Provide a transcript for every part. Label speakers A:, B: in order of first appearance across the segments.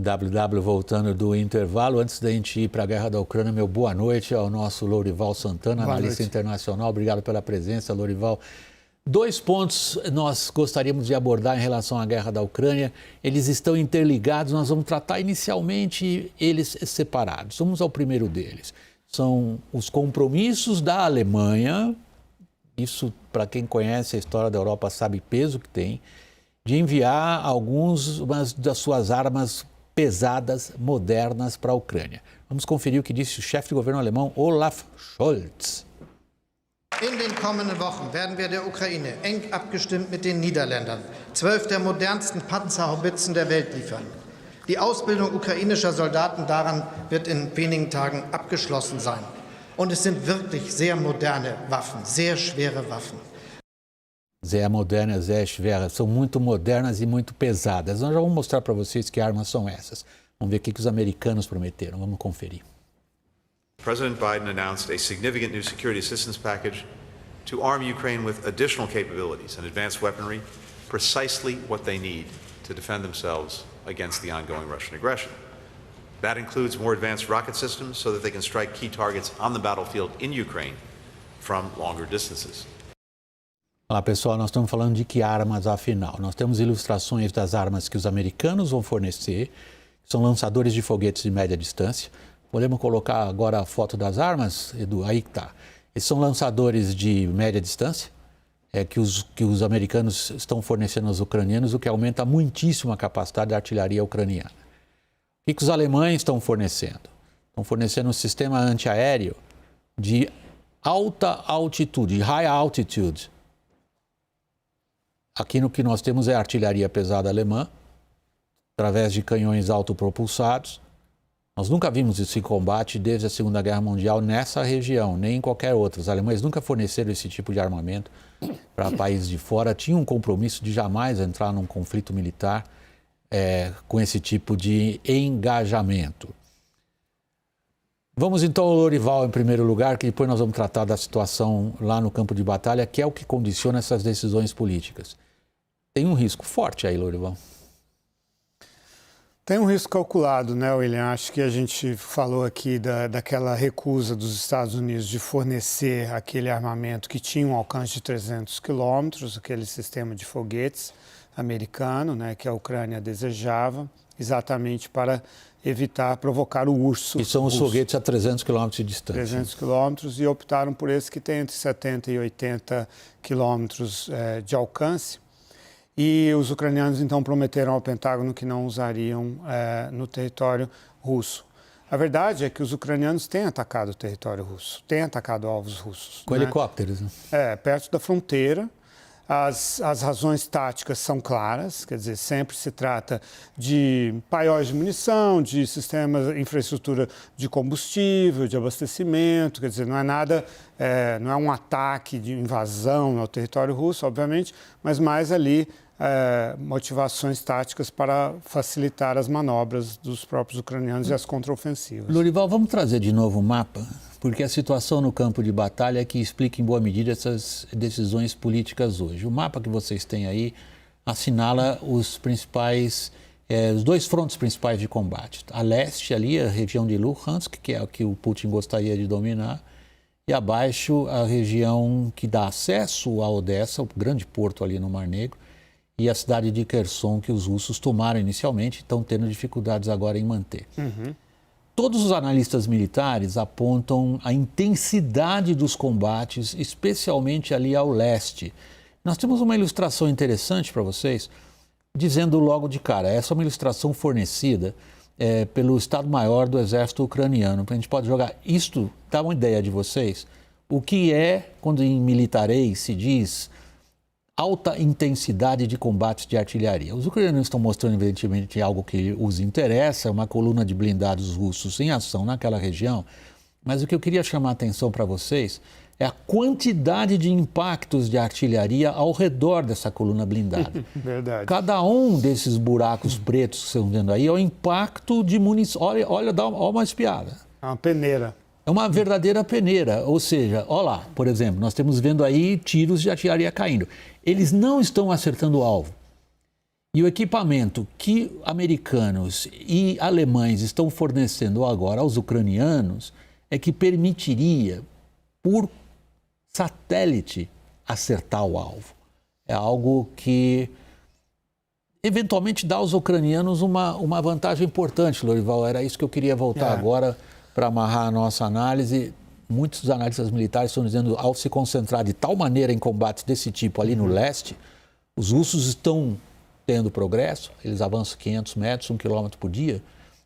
A: WW voltando do intervalo. Antes da gente ir para a guerra da Ucrânia, meu boa noite ao nosso Lourival Santana, analista internacional. Obrigado pela presença, Lourival. 2 pontos nós gostaríamos de abordar em relação à guerra da Ucrânia. Eles estão interligados, nós vamos tratar inicialmente eles separados. Vamos ao primeiro deles. São os compromissos da Alemanha, isso para quem conhece a história da Europa sabe o peso que tem, de enviar algumas das suas armas pesadas, modernas para a Ucrânia. Vamos conferir o que disse o chefe de governo alemão, Olaf Scholz.
B: In den kommenden Wochen werden wir der Ukraine eng abgestimmt mit den Niederländern 12 der modernsten Panzerhaubitzen der Welt liefern. Die Ausbildung ukrainischer Soldaten daran wird in wenigen Tagen abgeschlossen sein. Und es sind wirklich sehr moderne Waffen, sehr schwere Waffen.
A: Sehr modernas, sehr schwere. São muito modernas e muito pesadas. Nós já vamos mostrar para vocês que armas são essas. Vamos ver o que os americanos prometeram. Vamos conferir.
C: President Biden announced a significant new security assistance package to arm Ukraine with additional capabilities and advanced weaponry, precisely what they need to defend themselves against the ongoing Russian aggression. That includes more advanced rocket systems so that they can strike key targets on the battlefield in Ukraine from longer distances.
A: Olá pessoal, nós estamos falando de que armas afinal? Nós temos ilustrações das armas que os americanos vão fornecer, são lançadores de foguetes de média distância. Podemos colocar agora a foto das armas, Edu? Aí que está. Esses são lançadores de média distância, que os americanos estão fornecendo aos ucranianos, o que aumenta muitíssimo a capacidade da artilharia ucraniana. O que os alemães estão fornecendo? Estão fornecendo um sistema antiaéreo de alta altitude, high altitude. Aqui no que nós temos é a artilharia pesada alemã, através de canhões autopropulsados. Nós nunca vimos isso em combate desde a Segunda Guerra Mundial nessa região, nem em qualquer outra. Os alemães nunca forneceram esse tipo de armamento para países de fora. Tinham um compromisso de jamais entrar num conflito militar com esse tipo de engajamento. Vamos então ao Lourival em primeiro lugar, que depois nós vamos tratar da situação lá no campo de batalha, que é o que condiciona essas decisões políticas. Tem um risco forte aí, Lourival.
D: Tem um risco calculado, né, William? Acho que a gente falou aqui daquela recusa dos Estados Unidos de fornecer aquele armamento que tinha um alcance de 300 quilômetros, aquele sistema de foguetes americano, né, que a Ucrânia desejava, exatamente para evitar provocar o urso.
A: E são os foguetes a 300 quilômetros de distância.
D: 300 quilômetros, e optaram por esse que tem entre 70 e 80 quilômetros de alcance. E os ucranianos, então, prometeram ao Pentágono que não usariam no território russo. A verdade é que os ucranianos têm atacado o território russo, têm atacado alvos russos.
A: Com helicópteros, né?
D: Perto da fronteira. As razões táticas são claras, quer dizer, sempre se trata de paióis de munição, de sistemas, infraestrutura de combustível, de abastecimento, quer dizer, não é nada, não é um ataque de invasão ao território russo, obviamente, mas mais ali motivações táticas para facilitar as manobras dos próprios ucranianos e as contraofensivas.
A: Lourival, vamos trazer de novo o mapa, porque a situação no campo de batalha é que explica em boa medida essas decisões políticas hoje. O mapa que vocês têm aí assinala os principais, os 2 frontes principais de combate. A leste ali, a região de Luhansk, que é o que o Putin gostaria de dominar, e abaixo a região que dá acesso a Odessa, o grande porto ali no Mar Negro, e a cidade de Kherson, que os russos tomaram inicialmente, estão tendo dificuldades agora em manter. Todos os analistas militares apontam a intensidade dos combates, especialmente ali ao leste. Nós temos uma ilustração interessante para vocês, dizendo logo de cara, essa é uma ilustração fornecida pelo Estado-Maior do Exército Ucraniano. A gente pode jogar isto, dá uma ideia de vocês, o que é, quando em militarês se diz alta intensidade de combates de artilharia. Os ucranianos estão mostrando, evidentemente, algo que os interessa, uma coluna de blindados russos em ação naquela região, mas o que eu queria chamar a atenção para vocês é a quantidade de impactos de artilharia ao redor dessa coluna blindada.
D: Verdade.
A: Cada um desses buracos pretos que vocês estão vendo aí é o impacto de munição. Olha, dá uma espiada.
D: É uma peneira.
A: É uma verdadeira peneira, ou seja, olha lá, por exemplo, nós estamos vendo aí tiros de artilharia caindo. Eles não estão acertando o alvo. E o equipamento que americanos e alemães estão fornecendo agora aos ucranianos é que permitiria, por satélite, acertar o alvo. É algo que eventualmente dá aos ucranianos uma vantagem importante, Lorival. Era isso que eu queria voltar agora para amarrar a nossa análise. Muitos analistas militares estão dizendo, ao se concentrar de tal maneira em combates desse tipo ali no leste, os russos estão tendo progresso, eles avançam 500 metros, 1 quilômetro por dia,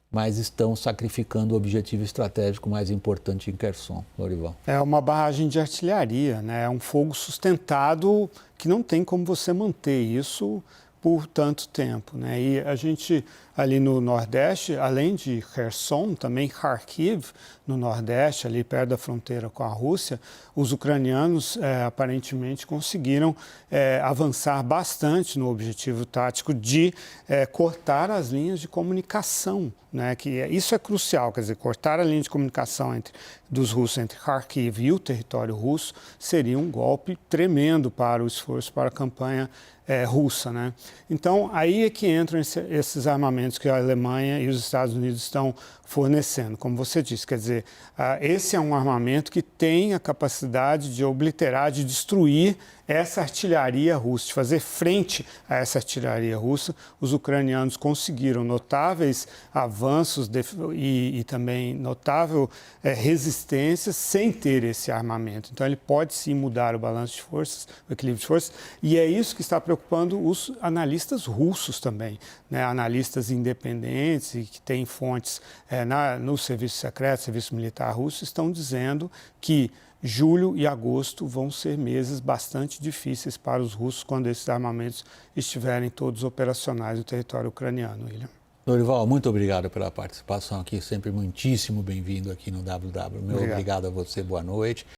A: mas estão sacrificando o objetivo estratégico mais importante em Kherson, Lorival.
D: É uma barragem de artilharia, né? É um fogo sustentado que não tem como você manter isso por tanto tempo, né? E a gente ali no Nordeste, além de Kherson, também Kharkiv, no Nordeste, ali perto da fronteira com a Rússia, os ucranianos aparentemente conseguiram avançar bastante no objetivo tático de cortar as linhas de comunicação, né? Isso é crucial, quer dizer, cortar a linha de comunicação dos russos entre Kharkiv e o território russo seria um golpe tremendo para o esforço, para a campanha russa, né? Então, aí é que entram esses armamentos que a Alemanha e os Estados Unidos estão fornecendo. Como você disse, quer dizer, esse é um armamento que tem a capacidade de obliterar, de destruir essa artilharia russa, de fazer frente a essa artilharia russa. Os ucranianos conseguiram notáveis avanços e também notável resistência sem ter esse armamento. Então, ele pode sim mudar o balanço de forças, o equilíbrio de forças, e é isso que está preocupando os analistas russos também, né? Analistas independentes e que têm fontes no serviço secreto, serviço militar russo, estão dizendo que julho e agosto vão ser meses bastante difíceis para os russos quando esses armamentos estiverem todos operacionais no território ucraniano, William.
A: Lorival, muito obrigado pela participação aqui, sempre muitíssimo bem-vindo aqui no WW. Obrigado a você, boa noite.